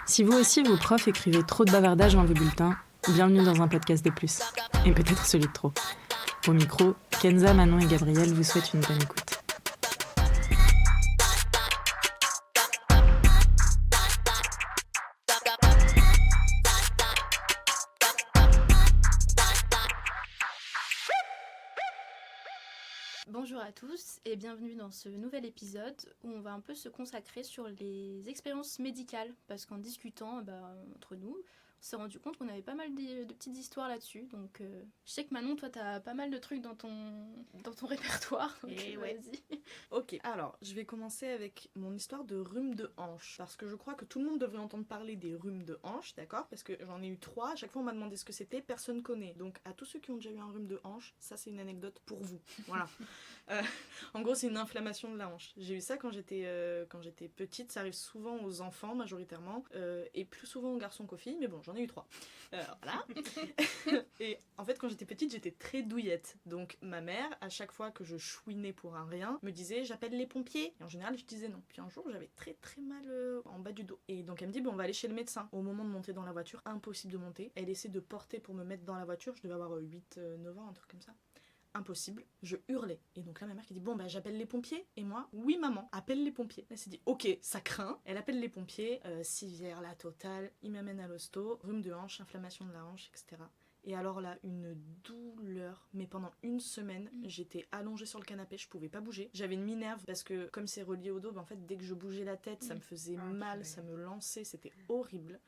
Si vous aussi, vos profs écrivaient trop de bavardages dans vos bulletins, bienvenue dans un podcast de plus. Et peut-être celui de trop. Au micro, Kenza, Manon et Gabriel vous souhaitent une bonne écoute. Bonjour à tous et bienvenue dans ce nouvel épisode où on va un peu se consacrer sur les expériences médicales parce qu'en discutant entre nous, on s'est rendu compte qu'on avait pas mal de petites histoires là-dessus. Donc je sais que Manon, toi t'as pas mal de trucs dans ton répertoire. Et Donc, ouais. vas-y. Ok, alors je vais commencer avec mon histoire de rhume de hanche. Parce que je crois que tout le monde devrait entendre parler des rhumes de hanche, d'accord? Parce que j'en ai eu 3, à chaque fois on m'a demandé ce que c'était, personne connaît. Donc à tous ceux qui ont déjà eu un rhume de hanche, ça c'est une anecdote pour vous. Voilà. En gros, c'est une inflammation de la hanche. J'ai eu ça quand j'étais petite, ça arrive souvent aux enfants majoritairement, et plus souvent aux garçons qu'aux filles, mais bon, j'en ai eu 3. Voilà. Et en fait, quand j'étais petite, j'étais très douillette. Donc ma mère, à chaque fois que je chouinais pour un rien, me disait j'appelle les pompiers. Et en général, je disais non. Puis un jour, j'avais très très mal en bas du dos. Et donc elle me dit bon, on va aller chez le médecin. Au moment de monter dans la voiture, impossible de monter. Elle essaie de porter pour me mettre dans la voiture. Je devais avoir 8-9 ans, un truc comme ça. Impossible, je hurlais. Et donc là, ma mère qui dit bon, bah j'appelle les pompiers. Et moi, oui, maman, appelle les pompiers. Elle s'est dit ok, ça craint. Elle appelle les pompiers, civière, la totale. Il m'amène à l'hosto, rhume de hanche, inflammation de la hanche, etc. Et alors là, une douleur, mais pendant une semaine, j'étais allongée sur le canapé, je pouvais pas bouger. J'avais une minerve parce que comme c'est relié au dos, bah en fait dès que je bougeais la tête, ça me faisait mal, ça me lançait, c'était horrible.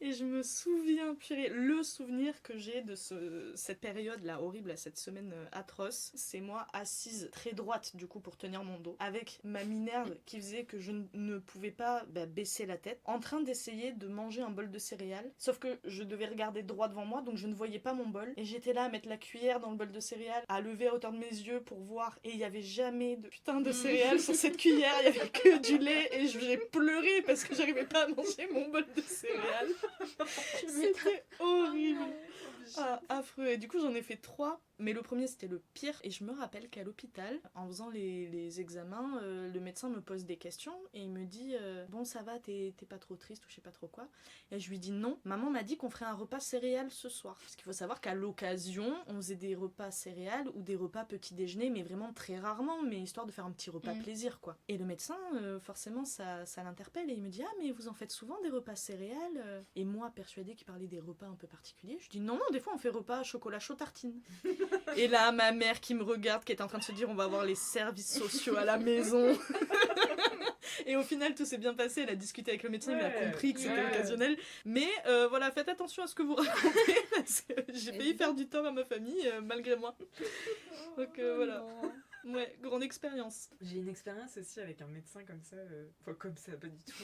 Et je me souviens, purée, le souvenir que j'ai de cette période-là horrible, cette semaine atroce, c'est moi assise très droite du coup pour tenir mon dos, avec ma minerve qui faisait que je ne pouvais pas baisser la tête, en train d'essayer de manger un bol de céréales, sauf que je devais regarder droit devant moi, donc je ne voyais pas mon bol, et j'étais là à mettre la cuillère dans le bol de céréales, à lever à hauteur de mes yeux pour voir, et il y avait jamais de putain de céréales sur cette cuillère, il y avait que du lait, et j'ai pleuré parce que j'arrivais pas à manger mon bol de céréales. C'était horrible. Affreux. Et du coup, j'en ai fait 3. Mais le premier, c'était le pire. Et je me rappelle qu'à l'hôpital, en faisant les examens, le médecin me pose des questions. Et il me dit bon, ça va, t'es pas trop triste ou je sais pas trop quoi. Et je lui dis non. Maman m'a dit qu'on ferait un repas céréales ce soir. Parce qu'il faut savoir qu'à l'occasion, on faisait des repas céréales ou des repas petit déjeuner. Mais vraiment très rarement. Mais histoire de faire un petit repas plaisir, quoi. Et le médecin, forcément, ça l'interpelle. Et il me dit ah, mais vous en faites souvent des repas céréales Et moi, persuadée qu'il parlait des repas un peu particuliers, je dis non, des fois on fait repas chocolat chaud tartine. Et là, ma mère qui me regarde, qui est en train de se dire on va avoir les services sociaux à la maison. Et au final, tout s'est bien passé. Elle a discuté avec le médecin, il a compris que c'était occasionnel. Mais voilà, faites attention à ce que vous racontez, parce que j'ai failli faire du tort à ma famille, malgré moi. Donc voilà. Ouais, grande expérience. J'ai une expérience aussi avec un médecin comme ça. Enfin, comme ça, pas du tout.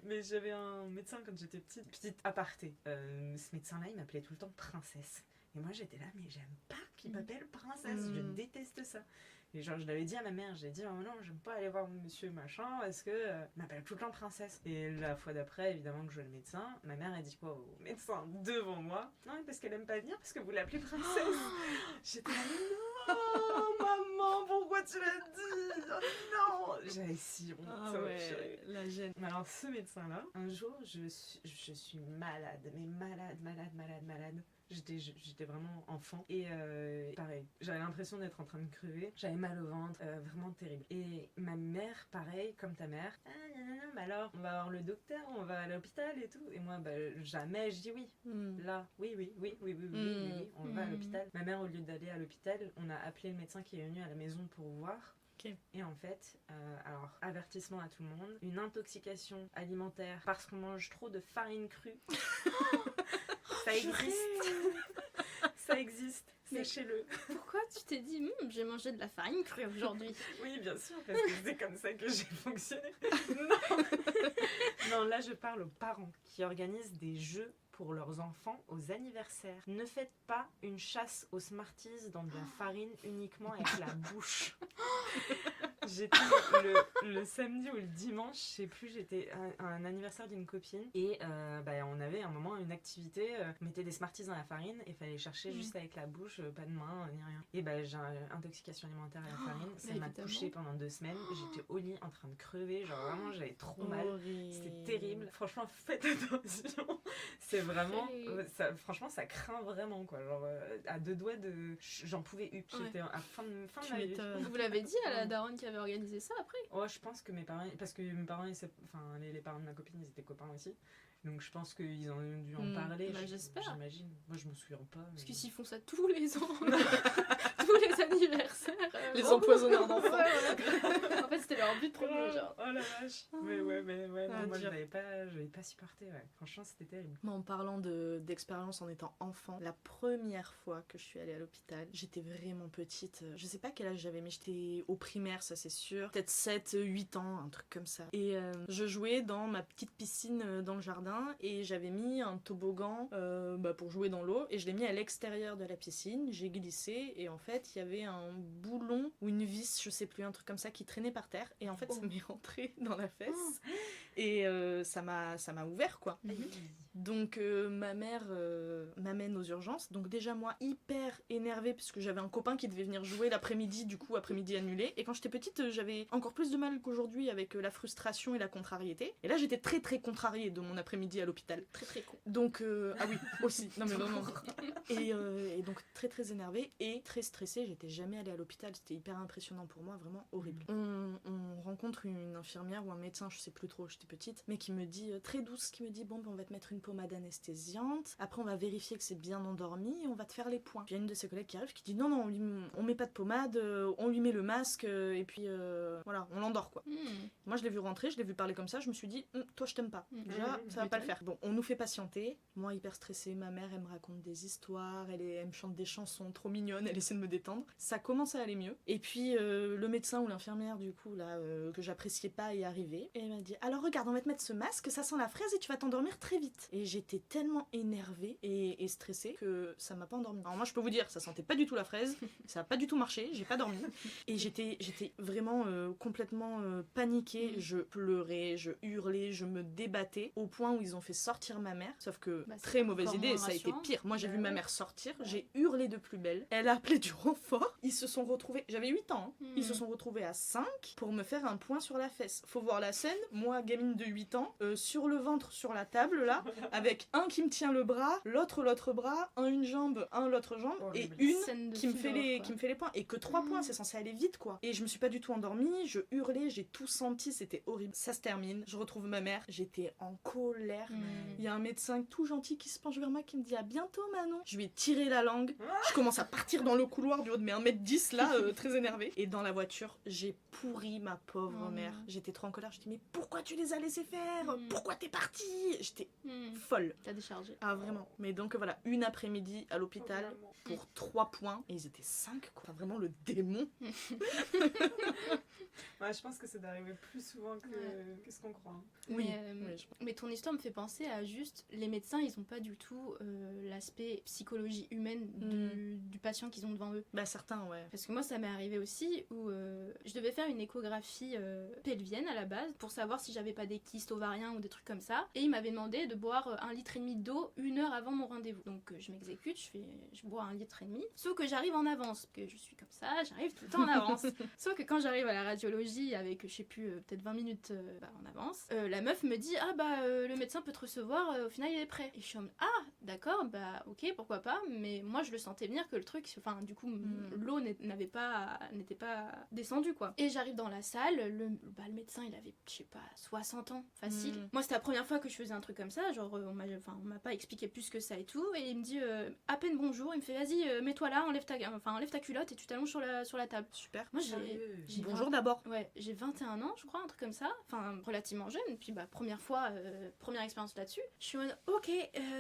Mais j'avais un médecin quand j'étais petite aparté. Ce médecin-là, il m'appelait tout le temps princesse. Et moi, j'étais là, mais j'aime pas qu'il m'appelle princesse. Je déteste ça. Et genre, je l'avais dit à ma mère, j'ai dit, oh non, j'aime pas aller voir monsieur machin parce que il m'appelle tout le temps princesse. Et la fois d'après, évidemment, que je vois le médecin, ma mère, elle dit quoi au médecin devant moi? Non, parce qu'elle aime pas venir parce que vous l'appelez princesse. J'étais là, non, maman, pourquoi tu l'as dit? Oh, non, j'avais si honte. Ah ouais, la gêne. Alors, ce médecin-là, un jour, je suis malade, mais malade. J'étais vraiment enfant et pareil, j'avais l'impression d'être en train de crever, j'avais mal au ventre, vraiment terrible. Et ma mère, pareil, comme ta mère, mais alors on va voir le docteur, on va à l'hôpital et tout. Et moi, jamais je dis oui. Là, oui, on va à l'hôpital. Ma mère, au lieu d'aller à l'hôpital, on a appelé le médecin qui est venu à la maison pour voir. Okay. Et en fait, alors avertissement à tout le monde, une intoxication alimentaire parce qu'on mange trop de farine crue. Ça existe. Ça existe, sachez-le. Pourquoi tu t'es dit j'ai mangé de la farine crue aujourd'hui? Oui, bien sûr, parce que c'est comme ça que j'ai fonctionné. Non, là je parle aux parents qui organisent des jeux pour leurs enfants aux anniversaires. Ne faites pas une chasse aux Smarties dans de la farine uniquement avec la bouche. J'étais le samedi ou le dimanche, je sais plus, j'étais à un anniversaire d'une copine et on avait à un moment une activité, on mettait des Smarties dans la farine et fallait chercher juste avec la bouche, pas de main ni rien. Et j'ai intoxication alimentaire à la farine, ça m'a touchée pendant 2 semaines, j'étais au lit en train de crever, genre vraiment j'avais trop mal, c'était terrible. Franchement faites attention, c'est vraiment, franchement ça craint vraiment quoi, genre à 2 doigts de, j'en pouvais plus, j'étais à fin de ma vie. Vous l'avez dit à la daronne qui avait organisé ça après? Ouais, je pense que mes parents, parce que mes parents, les parents de ma copine, ils étaient copains aussi. Donc je pense qu'ils ont dû en parler. J'espère. J'imagine. Moi, je me souviens pas. Mais... Parce que s'ils font ça tous les ans, tous les anniversaires. Les empoisonneurs d'enfants. En fait, c'était leur but premier, genre. Oh la vache. Mais non, moi, je n'avais pas supporté. Ouais. Franchement, c'était terrible. Moi, en parlant d'expérience en étant enfant, la première fois que je suis allée à l'hôpital, j'étais vraiment petite. Je sais pas quel âge j'avais, mais j'étais au primaire, ça c'est sûr. Peut-être 7, 8 ans, un truc comme ça. Et je jouais dans ma petite piscine dans le jardin et j'avais mis un toboggan pour jouer dans l'eau et je l'ai mis à l'extérieur de la piscine. J'ai glissé et en fait, il y avait un boulon ou une vis, je sais plus, un truc comme ça qui traînait par terre et en fait, ça m'est rentré dans la fesse et ça m'a ouvert quoi. Donc ma mère m'amène aux urgences. Donc déjà moi hyper énervée parce que j'avais un copain qui devait venir jouer l'après-midi, du coup après-midi annulé. Et quand j'étais petite, j'avais encore plus de mal qu'aujourd'hui avec la frustration et la contrariété. Et là j'étais très très contrariée de mon après-midi à l'hôpital. Très très con. Donc ah oui aussi. Non mais vraiment. Et donc très très énervée et très stressée. J'étais jamais allée à l'hôpital. C'était hyper impressionnant pour moi, vraiment horrible. On rencontre une infirmière ou un médecin, je sais plus trop, j'étais petite, mais qui me dit très douce, qui me dit bon on va te mettre une pommade anesthésiante, après on va vérifier que c'est bien endormi et on va te faire les points. Puis il y a une de ses collègues qui arrive qui dit non on met pas de pommade, on lui met le masque et puis voilà on l'endort quoi. Moi je l'ai vu rentrer, je l'ai vu parler comme ça, je me suis dit toi je t'aime pas, déjà ça va pas le faire. Bon on nous fait patienter, moi hyper stressée, ma mère elle me raconte des histoires, elle me chante des chansons trop mignonnes, elle essaie de me détendre, ça commence à aller mieux et puis le médecin ou l'infirmière du coup là que j'appréciais pas est arrivé et elle m'a dit alors regarde on va te mettre ce masque, ça sent la fraise et tu vas t'endormir très vite. Et j'étais tellement énervée et stressée que ça m'a pas endormie. Alors moi je peux vous dire, ça sentait pas du tout la fraise, ça a pas du tout marché, j'ai pas dormi. Et j'étais vraiment complètement paniquée, je pleurais, je hurlais, je me débattais au point où ils ont fait sortir ma mère. Sauf que très mauvaise idée, ça a été pire. Moi j'ai vu ma mère sortir, j'ai hurlé de plus belle, elle a appelé du renfort, ils se sont retrouvés, j'avais 8 ans, hein. Ils se sont retrouvés à 5 pour me faire un point sur la fesse. Faut voir la scène, moi gamine de 8 ans, sur le ventre sur la table là, avec un qui me tient le bras, l'autre bras, une jambe, l'autre jambe, et une qui me fait les points. Et que 3 points, c'est censé aller vite quoi. Et je me suis pas du tout endormie, je hurlais, j'ai tout senti, c'était horrible. Ça se termine, je retrouve ma mère, j'étais en colère. Il y a un médecin tout gentil qui se penche vers moi qui me dit à bientôt Manon. Je lui ai tiré la langue, je commence à partir dans le couloir du haut de mes 1m10 là, très énervée. Et dans la voiture, j'ai pourri ma pauvre mère. J'étais trop en colère, je dis mais pourquoi tu les as laissés faire? Pourquoi t'es partie? J'étais folle. T'as déchargé. Ah vraiment. Mais donc voilà, une après-midi à l'hôpital pour 3 points et ils étaient 5 quoi. Enfin, vraiment le démon. Ouais, je pense que ça doit arriver plus souvent que ce qu'on croit. Oui. Mais ton histoire me fait penser à juste les médecins, ils ont pas du tout l'aspect psychologie humaine du patient qu'ils ont devant eux. Bah certains ouais. Parce que moi ça m'est arrivé aussi où je devais faire une échographie pelvienne à la base pour savoir si j'avais pas des kystes ovariens ou des trucs comme ça. Et il m'avait demandé de boire 1,5 litre d'eau 1 heure avant mon rendez-vous. Donc je m'exécute, je bois 1,5 litre. Sauf que j'arrive en avance, que je suis comme ça, j'arrive tout le temps en avance. Sauf que quand j'arrive à la radiologie avec, je sais plus, peut-être 20 minutes en avance, la meuf me dit le médecin peut te recevoir, au final il est prêt. Et je suis en mode d'accord, ok, pourquoi pas, mais moi je le sentais venir que le truc, enfin du coup l'eau n'était pas descendue quoi. Et j'arrive dans la salle, le médecin il avait, je sais pas, 60 ans, facile. Moi c'était la première fois que je faisais un truc comme ça, genre on m'a pas expliqué plus que ça et tout, et il me dit à peine bonjour, il me fait vas-y mets-toi là, enlève ta culotte et tu t'allonges sur la table. Super. Moi j'ai bonjour d'abord. Ouais, j'ai 21 ans je crois, un truc comme ça, enfin relativement jeune, puis première expérience là-dessus. Je suis en mode ok,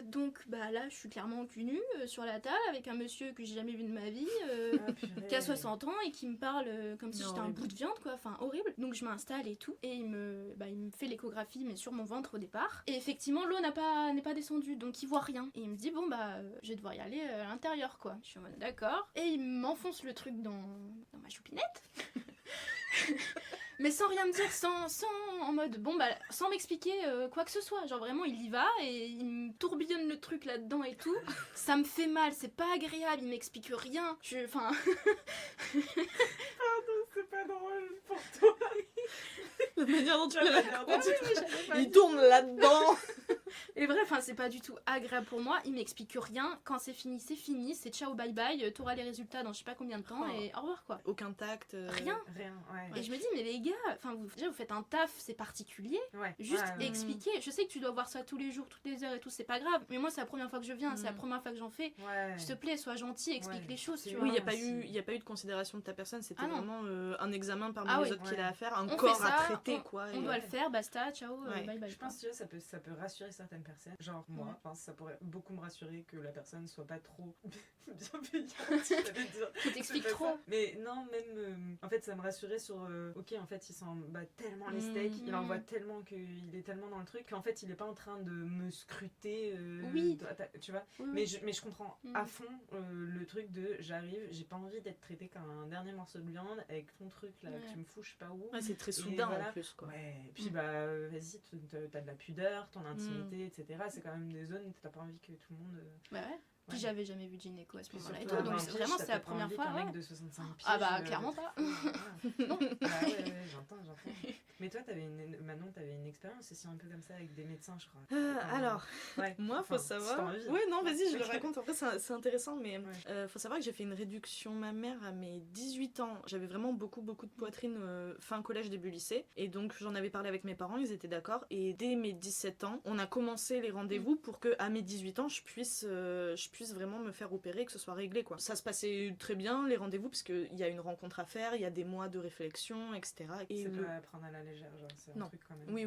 donc là je suis clairement cul nu sur la table avec un monsieur que j'ai jamais vu de ma vie, qui a 60 ans et qui me parle comme si j'étais un bout de viande quoi, enfin horrible. Donc je m'installe et tout, et il me fait l'échographie mais sur mon ventre au départ, et effectivement l'eau n'est pas descendue, donc il voit rien, et il me dit je vais devoir y aller à l'intérieur quoi. Je suis en mode d'accord, et il m'enfonce le truc dans ma choupinette. Mais sans rien me dire, sans en mode, bon bah, sans m'expliquer quoi que ce soit. Genre vraiment, il y va et il me tourbillonne le truc là-dedans et tout. Ça me fait mal, c'est pas agréable, il m'explique rien. Enfin... Pardon, c'est pas drôle pour toi. La manière dont tu La le manière dont racontes, Oui, mais j'avais pas il dit. tourne là-dedans. Et bref, enfin, c'est pas du tout agréable pour moi, il m'explique rien. Quand c'est fini, c'est ciao, bye bye, t'auras les résultats dans je sais pas combien de temps Oh. et au revoir quoi. Aucun tact. Rien. Rien, ouais. Et je me dis, mais les gars, enfin, déjà vous faites un taf, c'est particulier. Ouais. Juste Ouais, ouais. expliquer. Je sais que tu dois voir ça tous les jours, toutes les heures et tout, c'est pas grave. Mais moi, c'est la première fois que je viens, c'est la première fois que j'en fais. Ouais. S'il te plaît, sois gentil, explique Ouais, les choses, c'est tu Oui, vois. il n'y a pas eu de considération de ta personne, c'était Ah non. vraiment un examen parmi Ah les oui. autres qu'il Ouais. a à faire, un On corps fait ça, à traiter, quoi. On et- doit le faire, basta, ciao, Ouais. bye bye. Je pense que ça peut rassurer certaines personnes. Genre moi, enfin, ça pourrait beaucoup me rassurer que la personne soit pas trop bienveillante. J'allais dire. Qui t'explique C'est pas trop. ça. Mais non, même en fait, ça me rassurait sur ok, en fait, il s'en bat tellement les steaks, il en voit tellement qu'il est tellement dans le truc qu'en fait, il est pas en train de me scruter. Oui. Tu vois. Oui, Mais oui. je comprends à fond le truc de j'arrive, j'ai pas envie d'être traité comme un dernier morceau de viande avec ton truc là Ouais. que tu me fous, je sais pas où. Ouais, c'est très Et soudain voilà. en plus, quoi. Ouais, et puis bah vas-y, t'as de la pudeur, ton intimité, etc. C'est quand même des zones où t'as pas envie que tout le monde. Bah ouais. Puis Ouais. j'avais jamais vu de gynéco à ce Puis moment-là et surtout, tout, à donc 20 c'est piges, vraiment t'as c'est la peut-être pas première envie fois. qu'un Ouais. mec de 65 piges. Ah bah clairement pas. Non. Ah ouais, j'entends. Mais toi, Manon, t'avais une expérience aussi un peu comme ça avec des médecins, je crois. Alors, Ouais. moi, Enfin, faut si t'as savoir. envie. Ouais, non, vas-y, je le Ok. raconte. Après, c'est intéressant, mais Ouais. faut savoir que j'ai fait une réduction mammaire à mes 18 ans. J'avais vraiment beaucoup de poitrine fin collège, début lycée. Et donc, j'en avais parlé avec mes parents, ils étaient d'accord. Et dès mes 17 ans, on a commencé les rendez-vous pour que, à mes 18 ans, je puisse vraiment me faire opérer, que ce soit réglé, quoi. Ça se passait très bien, les rendez-vous, parce qu'il y a une rencontre à faire, il y a des mois de réflexion, etc. Et C'est le- pas à prendre à la légère, genre, c'est un Non. truc quand même. Oui,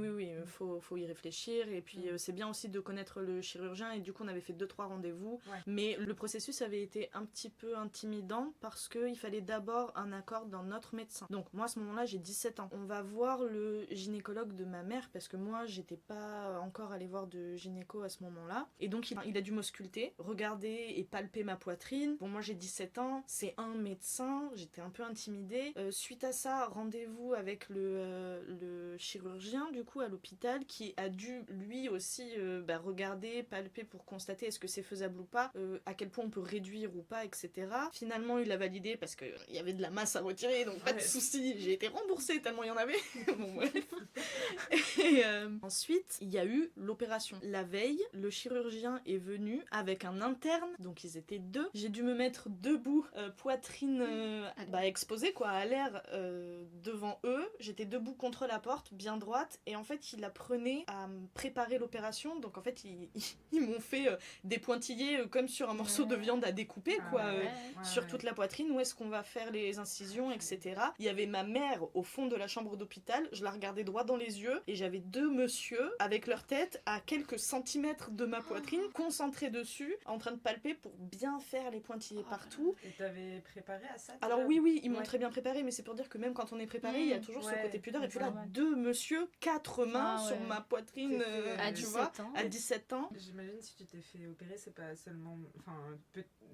faut y réfléchir. Et puis c'est bien aussi de connaître le chirurgien. Et du coup, on avait fait 2-3 rendez-vous. Ouais. Mais le processus avait été un petit peu intimidant parce qu'il fallait d'abord un accord d'un autre médecin. Donc moi, à ce moment-là, j'ai 17 ans. On va voir le gynécologue de ma mère parce que moi, j'étais pas encore allée voir de gynéco à ce moment-là. Et donc, il a dû m'ausculter, regarder et palper ma poitrine. Bon, moi, j'ai 17 ans. C'est un médecin. J'étais un peu intimidée. Suite à ça, rendez-vous avec le chirurgien du coup à l'hôpital qui a dû lui aussi regarder, palper pour constater est-ce que c'est faisable ou pas, à quel point on peut réduire ou pas, etc. Finalement il a validé parce qu'il y avait de la masse à retirer, donc pas de Ouais. soucis, j'ai été remboursée tellement il y en avait. Bon, bref. Et ensuite il y a eu l'opération. La veille, le chirurgien est venu avec un interne, donc ils étaient deux. J'ai dû me mettre debout, poitrine exposée quoi, à l'air devant eux. J'étais debout contre la porte, bien droite, et en fait il apprenait à me préparer l'opération. Donc en fait ils m'ont fait des pointillés comme sur un morceau de viande à découper quoi, Ah, Ouais. sur toute la poitrine, où est-ce qu'on va faire les incisions, etc. Il y avait ma mère au fond de la chambre d'hôpital, je la regardais droit dans les yeux, et j'avais deux messieurs avec leur tête à quelques centimètres de ma poitrine, concentrés dessus, en train de palper pour bien faire les pointillés partout. Et t'avais préparé à ça Alors déjà oui, ils m'ont Ouais. très bien préparé, mais c'est pour dire que même quand on est préparé, il y a toujours ce Ouais. côté pudeur. Et puis là, Ouais. deux monsieur, quatre mains Ah sur ouais. ma poitrine, T'étais- À tu 17 vois, ans. à 17 ans. J'imagine si tu t'es fait opérer, c'est pas seulement. Enfin,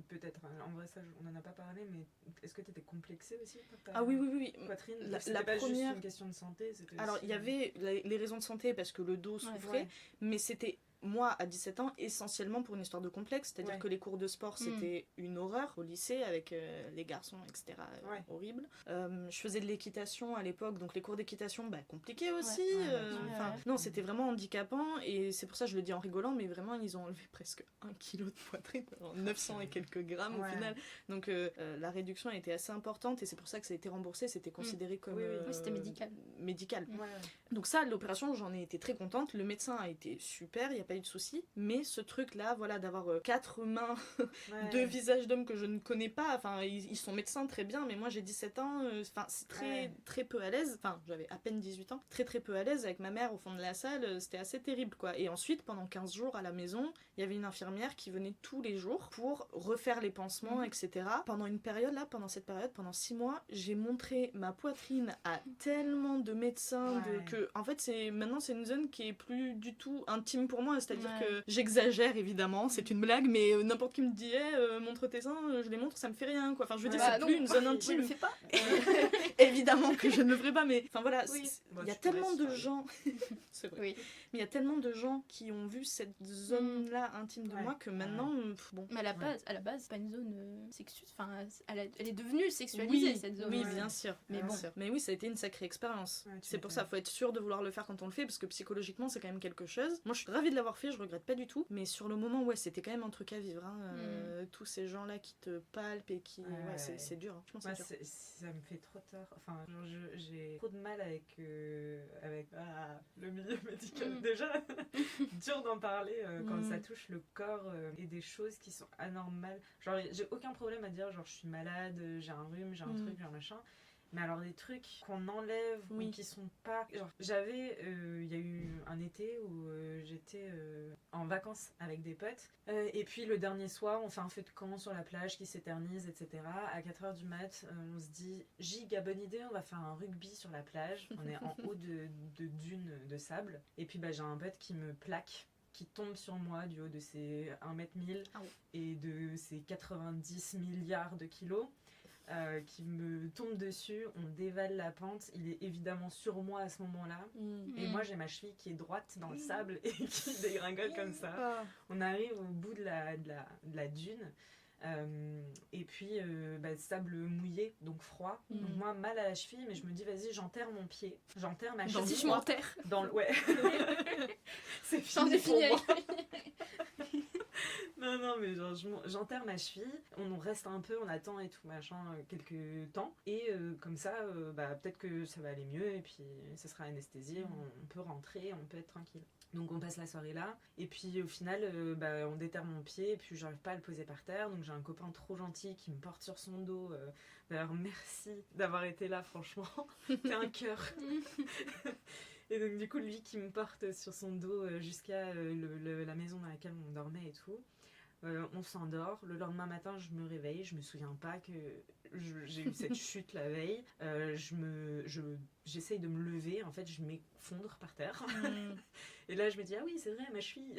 peut-être, en vrai, ça, on en a pas parlé, mais est-ce que t'étais complexée aussi par ta Ah oui. poitrine La C'était pas juste première- une question de santé, c'était Alors, aussi- il y avait les raisons de santé parce que le dos souffrait, Ouais. mais c'était, moi, à 17 ans, essentiellement pour une histoire de complexe. C'est-à-dire Ouais. que les cours de sport, c'était une horreur au lycée avec les garçons, etc. Ouais. Horrible. Je faisais de l'équitation à l'époque, donc les cours d'équitation, compliqués aussi. Ouais, Enfin, ouais. non, c'était vraiment handicapant et c'est pour ça que je le dis en rigolant, mais vraiment, ils ont enlevé presque 1 kilo de poitrine, genre 900 et quelques grammes au Ouais. final. Donc la réduction a été assez importante et c'est pour ça que ça a été remboursé. C'était considéré comme Oui, oui. Oui, c'était médical. médical. Ouais. Donc ça, l'opération, j'en ai été très contente. Le médecin a été super, il n'y a pas eu de souci. Mais ce truc-là, voilà, d'avoir 4 mains, Ouais. 2 visages d'hommes que je ne connais pas, enfin, ils sont médecins très bien, mais moi j'ai 17 ans, enfin, c'est Ouais. très peu à l'aise. Enfin, j'avais à peine 18 ans, très peu à l'aise avec ma mère au fond de la salle, c'était assez terrible, quoi. Et ensuite, pendant 15 jours à la maison, il y avait une infirmière qui venait tous les jours pour refaire les pansements, etc. Pendant cette période, pendant 6 mois, j'ai montré ma poitrine à tellement de médecins Ouais. que, en fait, maintenant c'est une zone qui est plus du tout intime pour moi. c'est-à-dire Ouais. que j'exagère évidemment, c'est une blague, mais n'importe qui me dit montre tes seins, je les montre, ça me fait rien quoi. Enfin je veux dire, Bah, c'est non, plus une zone Je intime. le fais pas. Évidemment que je ne le ferai pas, mais enfin voilà, Oui. Bon, il y a tu pourrais tellement se de faire- gens, c'est vrai, Oui. mais il y a tellement de gens qui ont vu cette zone-là intime de Ouais. moi que maintenant, bon. Mais Ouais. à la base, c'est pas une zone sexuelle. Enfin, elle est devenue sexualisée cette zone. Oui, Ouais. bien sûr. Mais bien bon. sûr. Mais oui, ça a été une sacrée expérience. Ouais, tu C'est pour m'étonnes. ça, faut être sûr de vouloir le faire quand on le fait, parce que psychologiquement, c'est quand même quelque chose. Moi, je suis ravie de l'avoir fait, je regrette pas du tout. Mais sur le moment, ouais, c'était quand même un truc à vivre. Hein. Tous ces gens-là qui te palpent et qui. Ouais, c'est dur. Hein. Je pense que Moi, c'est dur. ça me fait trop tort. Enfin, j'ai trop de mal avec le milieu médical. Déjà, dur d'en parler quand ça touche le corps et des choses qui sont anormales. Genre, j'ai aucun problème à dire, genre, je suis malade, j'ai un rhume, j'ai un truc, j'ai un machin. Mais alors des trucs qu'on enlève Oui. ou qui sont pas... Genre, j'avais... Il y a eu un été où j'étais en vacances avec des potes. Et puis le dernier soir, on fait un feu de camp sur la plage qui s'éternise, etc. À 4h du mat, on se dit, giga bonne idée, on va faire un rugby sur la plage. On est en haut de dunes de sable. Et puis j'ai un pote qui me plaque, qui tombe sur moi du haut de ses 1m1000 Ah ouais. et de ses 90 milliards de kilos. Qui me tombe dessus, on dévale la pente, il est évidemment sur moi à ce moment-là, et moi j'ai ma cheville qui est droite dans le sable et qui dégringole comme ça. Ah. On arrive au bout de la dune, et puis sable mouillé, donc froid, donc moi mal à la cheville, mais je me dis vas-y j'enterre mon pied, j'enterre ma cheville. Si je m'enterre. Dans le... Ouais. C'est J'en ai fini pour fini moi. Non, mais genre, j'enterre ma cheville, on reste un peu, on attend et tout, machin, quelques temps. Et comme ça, peut-être que ça va aller mieux, et puis ça sera anesthésié, on peut rentrer, on peut être tranquille. Donc on passe la soirée là, et puis au final, on déterre mon pied, et puis j'arrive pas à le poser par terre, donc j'ai un copain trop gentil qui me porte sur son dos. D'ailleurs, merci d'avoir été là, franchement. T'es un cœur. Et donc du coup, lui qui me porte sur son dos jusqu'à la maison dans laquelle on dormait et tout. On s'endort. Le lendemain matin, je me réveille. Je me souviens pas que j'ai eu cette chute la veille. J'essaye de me lever. En fait, je m'effondre par terre. Et là, je me dis, ah oui, c'est vrai, ma cheville.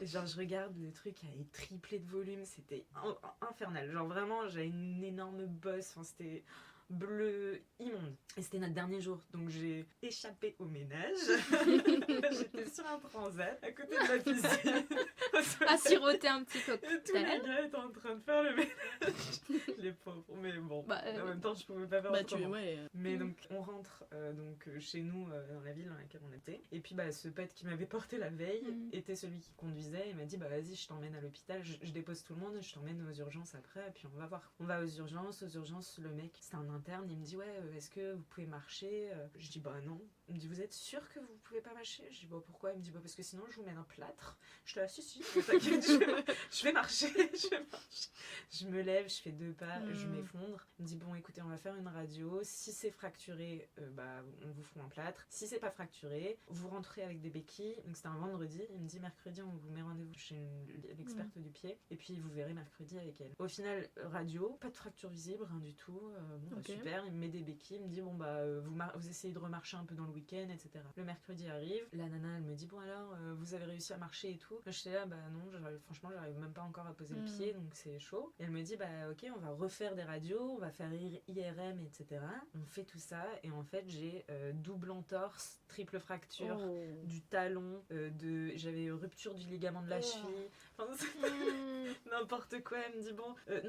Et genre, je regarde le truc, il avait triplé de volume. C'était infernal. Genre, vraiment, j'avais une énorme bosse. Enfin, c'était bleu immonde. Et c'était notre dernier jour, donc j'ai échappé au ménage. J'étais sur un transat à côté de la piscine. À siroter un petit Et tous les cocktail. gars étaient en train de faire le ménage. Les pauvres. Mais bon, en même temps, je pouvais pas faire autrement. Mais donc, on rentre chez nous, dans la ville dans laquelle on était. Et puis, ce pote qui m'avait porté la veille était celui qui conduisait. Il m'a dit, vas-y, je t'emmène à l'hôpital. Je dépose tout le monde, je t'emmène aux urgences après. Et puis, on va voir. On va aux urgences. Le mec, c'était un interne. Il me dit, ouais, est-ce que vous pouvez marcher? Je dis, non. Il me dit, vous êtes sûr que vous pouvez pas marcher? Je dis, pourquoi? Il me dit, parce que sinon, je vous mets un plâtre. Je dis, si, t'inquiète, je vais marcher. Je me lève, je fais 2 pas, je m'effondre. Il me dit, écoutez, on va faire une radio. Si c'est fracturé, on vous fout un plâtre. Si c'est pas fracturé, vous rentrez avec des béquilles. Donc c'était un vendredi. Il me dit, mercredi, on vous met rendez-vous chez l'experte du pied. Et puis vous verrez mercredi avec elle. Au final, radio, pas de fracture visible, rien du tout. Super, il me met des béquilles. Il me dit, vous essayez de remarcher un peu dans le week-end, etc. Le mercredi arrive. La nana, elle me dit, alors, vous avez réussi à marcher et tout. Je suis là, non, franchement, j'arrive même pas encore à poser le pied, donc c'est chaud. Et elle me dit, ok, on va refaire des radios, on va faire IRM, etc. On fait tout ça, et en fait, j'ai double entorse, triple fracture du talon, j'avais rupture du ligament de la cheville. Enfin, n'importe quoi. Elle me dit,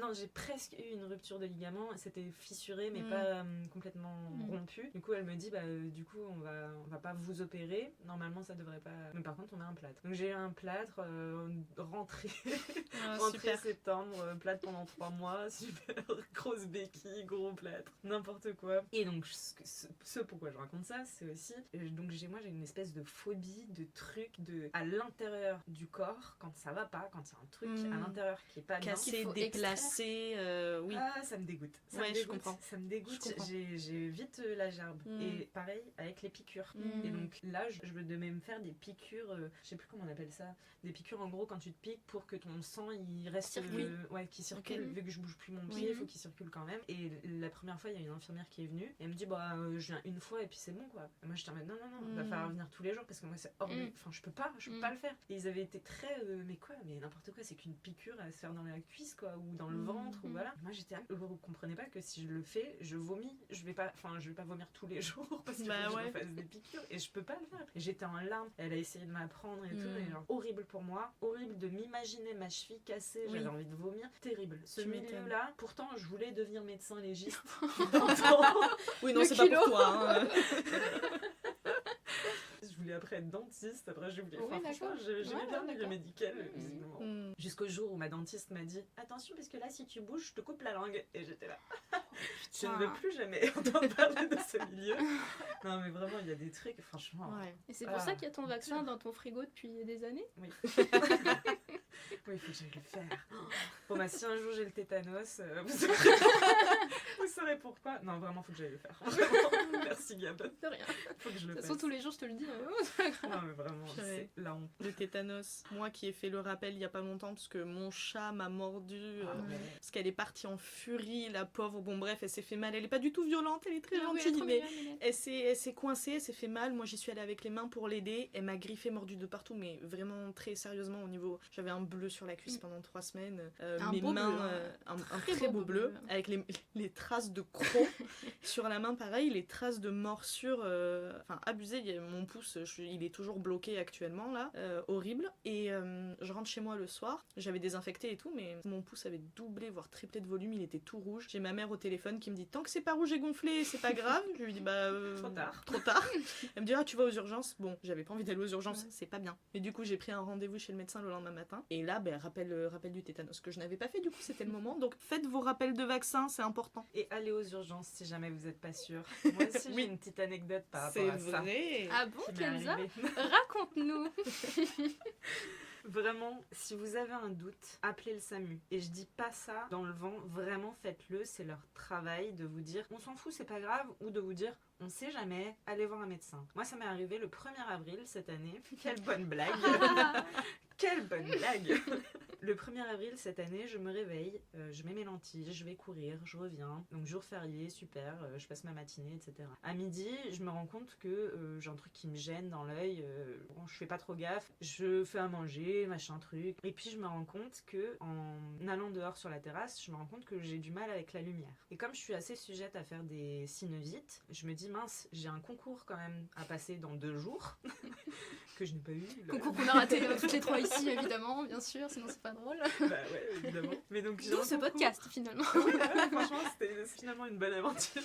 non, j'ai presque eu une rupture de ligament, c'était fissuré, mais pas complètement rompu. Du coup, elle me dit, du coup, on va pas vous opérer. Normalement, ça devrait pas. Mais par contre, on a un plâtre. Donc, j'ai eu un plâtre, rentrée septembre, plâtre pendant 3 mois, super, grosse béquille, gros plâtre, n'importe quoi. Et donc, ce pourquoi je raconte ça, c'est aussi, donc moi j'ai une espèce de phobie de trucs à l'intérieur du corps, quand ça va pas, quand il y a un truc à l'intérieur qui est pas bien. Cassé, déplacé, oui. Ah, ça me dégoûte. Je comprends. Ça me dégoûte. J'ai vite la gerbe. Et pareil avec les piqûres. Et donc là, je devais me faire des piqûres, je sais plus comment on appelle ça, des piqûres en gros quand tu te piques pour que ton sang il reste qui circule. Vu que je bouge plus mon pied, il faut qu'il circule quand même. Et la première fois, il y a une infirmière qui est venue et elle me dit je viens une fois et puis c'est bon quoi. Et moi je dis non, il va falloir venir tous les jours parce que moi c'est hors de... Enfin je peux pas le faire. Et ils avaient été très mais quoi, mais n'importe quoi, c'est qu'une piqûre à se faire dans la cuisse quoi, ou dans le ventre ou voilà. Moi j'étais vous comprenez pas que si je le fais, je vomis, je vais pas vomir tous les jours parce que je me fasse des piqûres et je peux pas le faire. Et j'étais en larmes, elle a essayé de m'apprendre et tout, et genre horrible pour moi, horrible de m'imaginer ma cheville cassée, j'avais envie de vomir, terrible. Ce milieu là, pourtant je voulais devenir médecin légiste. Oui non, c'est pas pour toi hein. Je voulais après être dentiste, après j'ai oublié. Oui, Franchement, j'aimais bien le milieu médical, visiblement. Mm. Jusqu'au jour où ma dentiste m'a dit attention, parce que là, si tu bouges, je te coupe la langue. Et j'étais là. Je ne veux plus jamais entendre parler de ce milieu. Non, mais vraiment, il y a des trucs, franchement. Ouais. Et c'est pour ça qu'il y a ton vaccin dans ton frigo depuis des années. Oui. Oui, il faut que j'aille le faire. Bon, bah, si un jour j'ai le tétanos, vous saurez pourquoi. Non, vraiment, il faut que j'aille le faire. Merci, Gab. De rien. Faut que je le De toute fasse. façon, tous les jours, je te le dis. C'est pas grave. Non, mais vraiment, c'est la honte. Le tétanos, moi qui ai fait le rappel il y a pas longtemps parce que mon chat m'a mordu parce qu'elle est partie en furie, la pauvre. Bon bref, elle s'est fait mal, elle est pas du tout violente, elle est très gentille, mais elle s'est coincée, elle s'est fait mal. Moi j'y suis allée avec les mains pour l'aider, elle m'a griffé, mordu de partout, mais vraiment très sérieusement au niveau, j'avais un bleu sur la cuisse pendant 3 semaines, mes mains, un très beau bleu avec les traces de crocs sur la main, pareil, les traces de morsures, enfin abusé. Mon pouce, il est toujours bloqué actuellement là, horrible. Et je rentre chez moi le soir, j'avais désinfecté et tout, mais mon pouce avait doublé voire triplé de volume, il était tout rouge. J'ai ma mère au téléphone qui me dit tant que c'est pas rouge et gonflé, c'est pas grave. Je lui dis trop tard. Elle me dit tu vas aux urgences. Bon, j'avais pas envie d'aller aux urgences, c'est pas bien. Mais du coup j'ai pris un rendez-vous chez le médecin le lendemain matin. Et là rappel du tétanos que je n'avais pas fait, du coup c'était le moment. Donc faites vos rappels de vaccin, c'est important. Et allez aux urgences si jamais vous êtes pas sûr. Moi aussi j'ai une petite anecdote par rapport à ça. C'est vrai. Ah bon, qui m'est Kenza? arrivée. Raconte-nous. Vraiment, si vous avez un doute, appelez le SAMU. Et je dis pas ça dans le vent, vraiment faites-le, c'est leur travail de vous dire on s'en fout, c'est pas grave, ou de vous dire on sait jamais, allez voir un médecin. Moi ça m'est arrivé le 1er avril cette année. Quelle bonne blague. Quelle bonne blague. Le 1er avril cette année, je me réveille, je mets mes lentilles, je vais courir, je reviens. Donc jour férié, super, je passe ma matinée, etc. À midi, je me rends compte que j'ai un truc qui me gêne dans l'œil. Bon, je fais pas trop gaffe, je fais à manger, machin truc. Et puis je me rends compte que en allant dehors sur la terrasse, je me rends compte que j'ai du mal avec la lumière. Et comme je suis assez sujette à faire des synovites, je me dis mince, j'ai un concours quand même à passer dans 2 jours que je n'ai pas eu. Concours qu'on a raté toutes les 3 ici, évidemment, bien sûr, sinon c'est pas drôle. Bah ouais, évidemment. Mais donc j'ai D'où un ce concours. podcast, finalement. Ouais, franchement, c'était finalement une bonne aventure.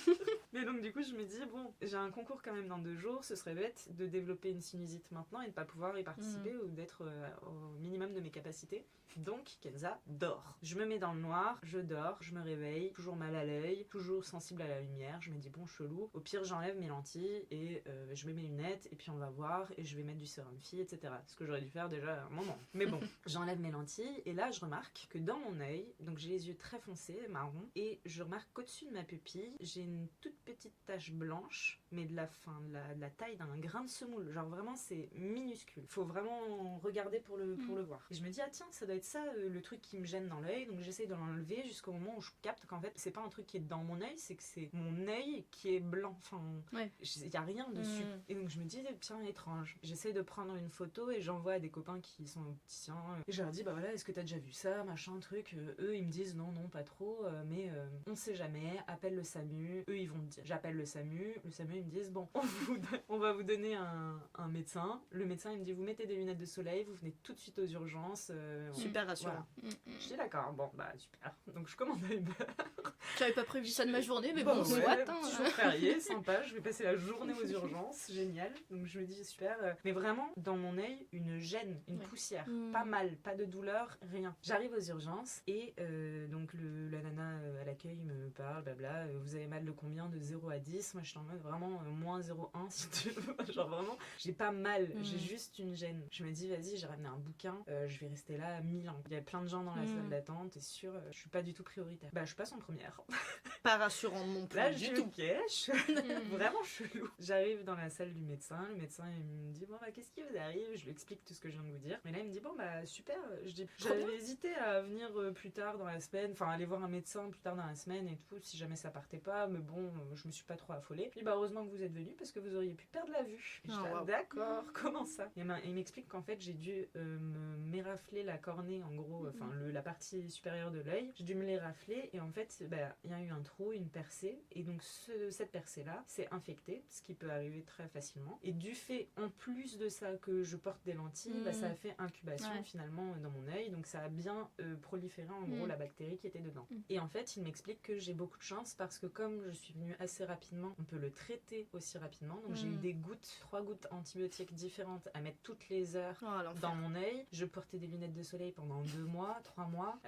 Mais donc du coup, je me dis bon, j'ai un concours quand même dans 2 jours, ce serait bête de développer une sinusite maintenant et de pas pouvoir y participer ou d'être au minimum de mes capacités. Donc Kenza dort. Je me mets dans le noir, je dors, je me réveille, toujours mal à l'œil, toujours sensible à la lumière. Je me dis bon, chelou. Au pire, j'enlève mes lentilles et je mets mes lunettes et puis on va voir et je vais mettre du sérum phi, etc. Ce que j'aurais dû faire déjà à un moment. Mais bon, j'enlève mes lentilles et là je remarque que dans mon œil, donc j'ai les yeux très foncés, marron, et je remarque qu'au-dessus de ma pupille, j'ai une toute petite tache blanche, mais de la taille d'un grain de semoule. Genre vraiment c'est minuscule. Faut vraiment regarder pour le voir. Et je me dis ah tiens, ça doit être ça le truc qui me gêne dans l'œil, donc j'essaye de l'enlever jusqu'au moment où je capte qu'en fait c'est pas un truc qui est dans mon œil, c'est que c'est mon œil qui est blanc. Enfin, il y a rien dessus. Et donc je me dis tiens, étrange. J'essaye de prendre une photo et j'envoie à des copains qui sont opticiens et je leur dis bah voilà, est-ce que t'as déjà vu ça, machin truc. Eux ils me disent non pas trop, mais on sait jamais, appelle le SAMU. Eux ils vont me dire, j'appelle le SAMU ils me disent bon on va vous donner un médecin. Le médecin il me dit vous mettez des lunettes de soleil, vous venez tout de suite aux urgences. Super rassurant. Voilà. Je dis d'accord, bon bah super. Donc je commande un Uber. J'avais pas prévu ça de ma journée, mais bon, soit. Petit jour férié, sympa, je vais passer la journée aux urgences, génial. Donc je me dis super. Mais vraiment, dans mon œil, une gêne, une poussière. Pas mal, pas de douleur, rien. J'arrive aux urgences et donc la nana à l'accueil me parle, blabla. Vous avez mal de combien? De 0 à 10? Moi je suis en mode vraiment moins 0,1 si tu veux. Genre vraiment, j'ai pas mal, j'ai juste une gêne. Je me dis vas-y, j'ai ramené un bouquin, je vais rester là 1000 ans. Il y a plein de gens dans la salle d'attente, t'es sûr, je suis pas du tout prioritaire. Bah je passe en première. Pas rassurant non plus. Là, je suis vraiment chelou. J'arrive dans la salle du médecin. Le médecin, il me dit bon, bah, qu'est-ce qui vous arrive? Je lui explique tout ce que je viens de vous dire. Mais là, il me dit bon, bah, super. Je dis j'avais hésité à venir plus tard dans la semaine, enfin, aller voir un médecin plus tard dans la semaine et tout, si jamais ça partait pas. Mais bon, je me suis pas trop affolée. Puis, bah, heureusement heureusement que vous êtes venu parce que vous auriez pu perdre la vue. Et Oh, wow. D'accord, comment ça? Et il m'explique qu'en fait j'ai dû m'érafler la cornée en gros, la partie supérieure de l'œil. J'ai dû me l'érafler et en fait il y a eu un trou, une percée et donc cette percée là s'est infectée, ce qui peut arriver très facilement. Et du fait en plus de ça que je porte des lentilles, ça a fait incubation finalement dans mon œil, donc ça a bien proliféré en gros la bactérie qui était dedans. Et en fait il m'explique que j'ai beaucoup de chance parce que comme je suis venue assez rapidement, on peut le traiter aussi rapidement. Donc j'ai eu des 3 gouttes antibiotiques différentes à mettre toutes les heures dans mon œil. Je portais des lunettes de soleil pendant 2 mois, 3 mois.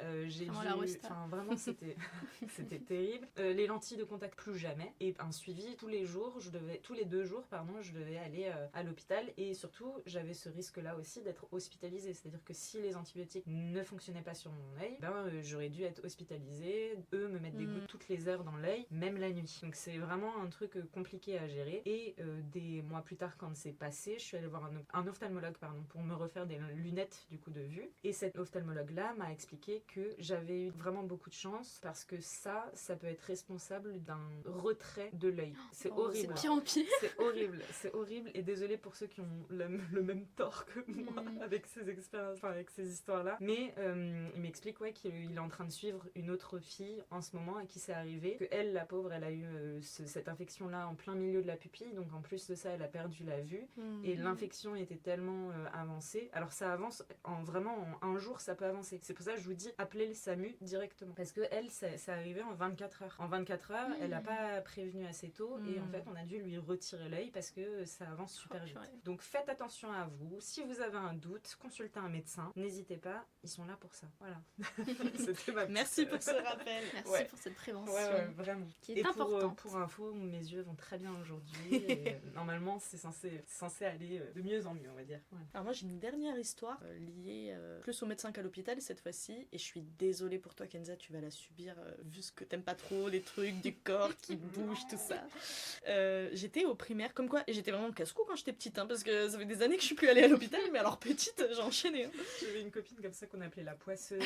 Vraiment c'était c'était terrible. Les lentilles de contact plus jamais. Et un suivi tous les 2 jours, je devais aller à l'hôpital. Et surtout, j'avais ce risque-là aussi d'être hospitalisée. C'est-à-dire que si les antibiotiques ne fonctionnaient pas sur mon œil, j'aurais dû être hospitalisée. Eux me mettent des gouttes toutes les heures dans l'œil, même la nuit. Donc c'est vraiment un truc compliqué à gérer. Et des mois plus tard, quand c'est passé, je suis allée voir un ophtalmologue pour me refaire des lunettes du coup de vue. Et cet ophtalmologue-là m'a expliqué que j'avais eu vraiment beaucoup de chance parce que ça peut être responsable d'un retrait de l'œil. C'est horrible. C'est pire en pire. C'est horrible. Et désolée pour ceux qui ont le même tort que moi avec ces expériences, avec ces histoires-là. Mais il m'explique qu'il est en train de suivre une autre fille en ce moment à qui c'est arrivé. Que elle, la pauvre, elle a eu cette infection-là en plein milieu de la pupille. Donc en plus de ça, elle a perdu la vue. Et l'infection était tellement avancée. Alors ça avance en 1 jour, ça peut avancer. C'est pour ça que je vous dis, appelez le SAMU directement. Parce que elle, ça arrivait en 24 heures. En 24 heures, elle n'a pas prévenu assez tôt. Et en fait, on a dû lui retirer l'œil parce que ça avance super vite. Donc faites attention à vous. Si vous avez un doute, consultez un médecin. N'hésitez pas, ils sont là pour ça. Voilà. C'était ma petite... Merci pour ce rappel. Merci pour cette prévention. Ouais, vraiment. Qui est importante. Pour info, mes yeux vont très bien aujourd'hui. Et, normalement, c'est censé aller de mieux en mieux, on va dire. Voilà. Alors moi j'ai une dernière histoire liée plus au médecin qu'à l'hôpital cette fois-ci, et je suis désolée pour toi Kenza, tu vas la subir vu ce que t'aimes pas trop, les trucs du corps qui bougent, tout ça. J'étais au primaire, comme quoi, et j'étais vraiment casse-cou quand j'étais petite, parce que ça fait des années que je suis plus allée à l'hôpital, mais alors petite, j'ai enchaîné. J'avais une copine comme ça qu'on appelait la poisseuse,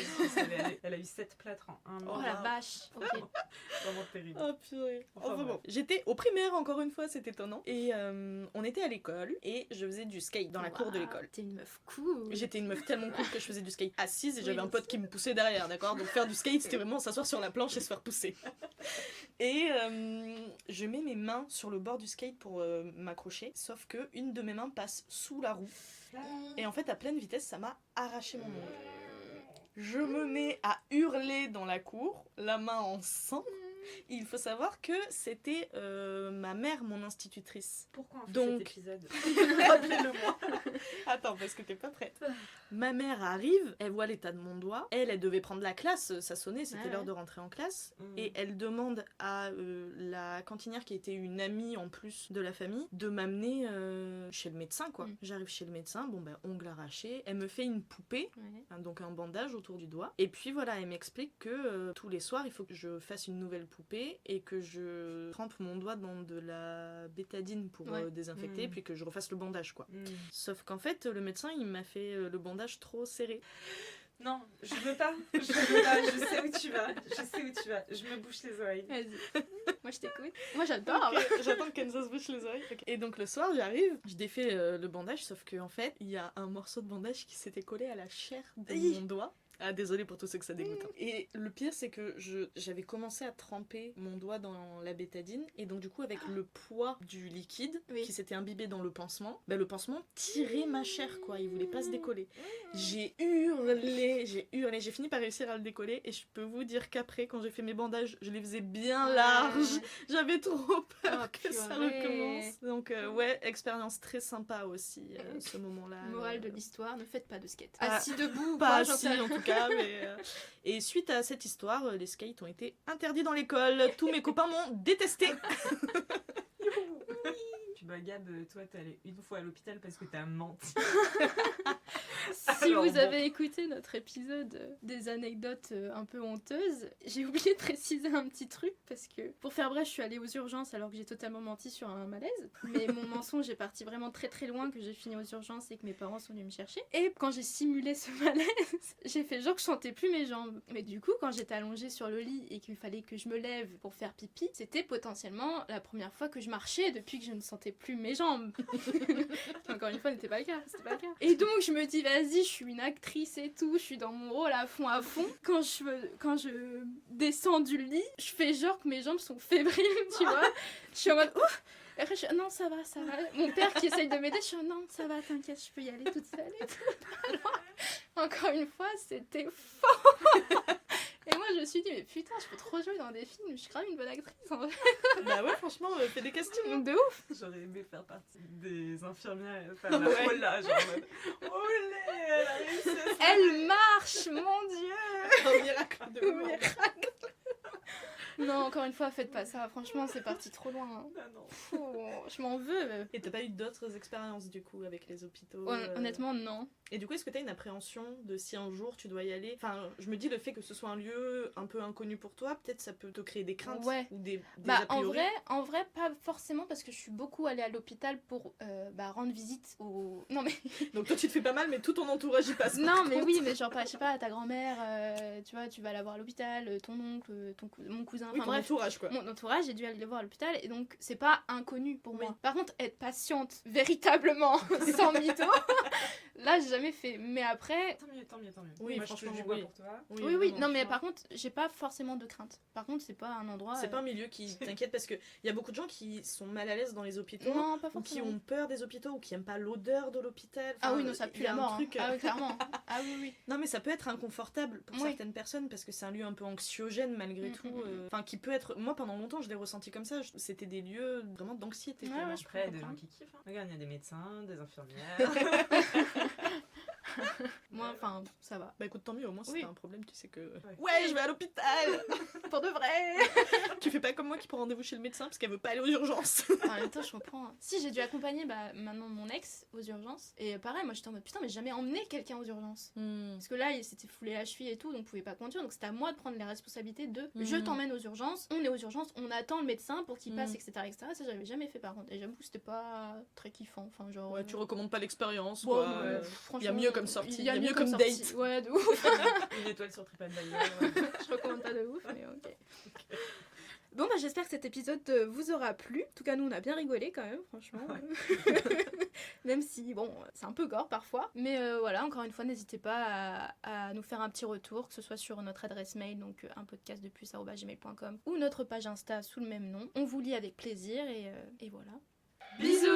elle a eu 7 plâtres en 1 an. Oh la vache. Ok. Vraiment terrible. Oh purée. Enfin, bon. J'étais au primaire encore une fois, c'est étonnant, et on était à l'école, et je faisais du skate dans la cour de l'école. T'es une meuf cool. J'étais une meuf tellement cool que je faisais du skate assise et j'avais un pote qui me poussait derrière, d'accord? Donc faire du skate, c'était vraiment s'asseoir sur la planche et se faire pousser. Et je mets mes mains sur le bord du skate pour m'accrocher, sauf que une de mes mains passe sous la roue. Et en fait, à pleine vitesse, ça m'a arraché mon ongle. Je me mets à hurler dans la cour, la main en sang. Il faut savoir que c'était ma mère, mon institutrice. Pourquoi on fait Donc... cet épisode? Rappelez-le-moi. Attends, parce que t'es pas prête. Ma mère arrive, elle voit l'état de mon doigt. Elle devait prendre la classe, ça sonnait, c'était l'heure de rentrer en classe. Et elle demande à la cantinière, qui était une amie en plus de la famille, de m'amener chez le médecin, quoi. J'arrive chez le médecin, ongle arraché. Elle me fait une poupée, donc un bandage autour du doigt. Et puis voilà, elle m'explique que tous les soirs, il faut que je fasse une nouvelle poupée et que je trempe mon doigt dans de la bétadine pour désinfecter, puis que je refasse le bandage, quoi. Sauf qu'en fait, le médecin, il m'a fait le bandage trop serré. Non, je veux pas, je sais où tu vas, je me bouche les oreilles. Vas-y, moi je t'écoute. Moi j'adore. Okay, j'attends que Kenza se bouche les oreilles. Okay. Et donc le soir, j'arrive, je défais le bandage, sauf qu'en fait, il y a un morceau de bandage qui s'était collé à la chair de mon doigt. Ah, désolée pour tous ceux que ça dégoûte. Et le pire, c'est que j'avais commencé à tremper mon doigt dans la bétadine, et donc du coup, avec le poids du liquide qui s'était imbibé dans le pansement, le pansement tirait ma chair, quoi. Il voulait pas se décoller. J'ai hurlé, j'ai fini par réussir à le décoller, et je peux vous dire qu'après, quand j'ai fait mes bandages, je les faisais bien larges. J'avais trop peur que ça recommence. Donc expérience très sympa aussi, ce moment-là. Morale de l'histoire, ne faites pas de skate. Ah, assis debout, pas assis en tout cas. Et suite à cette histoire, les skates ont été interdits dans l'école. Tous mes copains m'ont détesté. Gab, toi t'es allée une fois à l'hôpital parce que t'as menti. Si Alors, vous bon. avez écouté notre épisode des anecdotes un peu honteuses, j'ai oublié de préciser un petit truc parce que, pour faire bref, je suis allée aux urgences alors que j'ai totalement menti sur un malaise. Mais mon mensonge est parti vraiment très très loin, que j'ai fini aux urgences et que mes parents sont venus me chercher. Et quand j'ai simulé ce malaise, j'ai fait genre que je sentais plus mes jambes. Mais du coup, quand j'étais allongée sur le lit et qu'il fallait que je me lève pour faire pipi, c'était potentiellement la première fois que je marchais depuis que je ne sentais plus mes jambes. Encore une fois, c'était pas le cas. Et donc, je me dis, vas-y, je suis une actrice et tout, je suis dans mon rôle à fond. Quand je descends du lit, je fais genre que mes jambes sont fébriles, tu vois. Je suis en mode, ouf. Et après, je suis, non, ça va. Mon père qui essaye de m'aider, je suis, non, ça va, t'inquiète, je peux y aller toute seule et tout. Alors, encore une fois, c'était faux. Et moi, je me suis dit, mais putain, je peux trop jouer dans des films, je suis grave une bonne actrice, en fait. Bah ouais, franchement, fais des castings. De ouf. J'aurais aimé faire partie des infirmières, faire la folla, genre en mode olé, elle a réussi à se Elle marche, mon Dieu. Un miracle de Un mort. miracle. Non, encore une fois, faites pas ça. Franchement, c'est parti trop loin. Ah non. Je m'en veux. Et t'as pas eu d'autres expériences du coup avec les hôpitaux Honnêtement, non. Et du coup, est-ce que t'as une appréhension de si un jour tu dois y aller? Enfin, je me dis le fait que ce soit un lieu un peu inconnu pour toi, peut-être ça peut te créer des craintes Ouais. ou des Bah, a priori. en vrai, pas forcément parce que je suis beaucoup allée à l'hôpital pour rendre visite aux. Non, mais. Donc toi tu te fais pas mal, mais tout ton entourage y passe. Non, par mais contre. oui, mais genre, je sais pas, ta grand-mère, tu vois, tu vas la voir à l'hôpital, ton oncle, mon cousin. Oui, Enfin ton bref. entourage quoi. Mon entourage, j'ai dû aller le voir à l'hôpital et donc c'est pas inconnu pour moi. Oui. Par contre, être patiente véritablement, sans mytho, là j'ai jamais fait. Mais après, Tant mieux. Oui, Moi, je franchement, touche du bois oui. pour toi. oui, vraiment, non mais franchement. par contre, j'ai pas forcément de crainte. Par contre, c'est pas un endroit. C'est pas un milieu qui t'inquiète parce qu'il y a beaucoup de gens qui sont mal à l'aise dans les hôpitaux. Non, pas Ou qui forcément. ont peur des hôpitaux ou qui aiment pas l'odeur de l'hôpital. Ah Enfin, oui, non, ça il pue y a la un mort. Hein. truc, Ah oui, clairement. Ah oui. Non mais ça peut être inconfortable pour Oui. certaines personnes parce que c'est un lieu un peu anxiogène malgré tout. mm. Enfin qui peut être... Moi pendant longtemps je l'ai ressenti comme ça. C'était des lieux vraiment d'anxiété. Ouais, pour moi. ouais, je Après, peux des gens comprendre. qui kiffent. Hein. Regarde, il y a des médecins, des infirmières. Moi, enfin, ça va. Bah écoute tant mieux, au moins si Oui. t'as un problème tu sais que... Ouais. Ouais je vais à l'hôpital. Pour de vrai. Tu fais pas comme moi qui prend rendez-vous chez le médecin parce qu'elle veut pas aller aux urgences. En même temps, je comprends. Si, j'ai dû accompagner maintenant mon ex aux urgences. Et pareil, moi j'étais en mode putain, mais j'ai jamais emmené quelqu'un aux urgences. Parce que là, il s'était foulé la cheville et tout, donc on pouvait pas conduire. Donc c'était à moi de prendre les responsabilités de je t'emmène aux urgences, on est aux urgences, on attend le médecin pour qu'il passe, etc., etc. Ça, j'avais jamais fait par contre. Et j'avoue que c'était pas très kiffant. Enfin, genre. Ouais tu recommandes pas l'expérience Bon, quoi. franchement, Il y a mieux comme sortie, il y a mieux comme sortie. date. Ouais, de ouf. Une étoile sur TripAdvisor. Ouais. Je recommande pas de ouf, mais ok. Bon, bah j'espère que cet épisode vous aura plu. En tout cas, nous, on a bien rigolé quand même, franchement. Même si, bon, c'est un peu gore parfois. Mais voilà, encore une fois, n'hésitez pas à nous faire un petit retour, que ce soit sur notre adresse mail, donc unpodcastdeplus@gmail.com, ou notre page Insta sous le même nom. On vous lit avec plaisir et voilà. Bisous.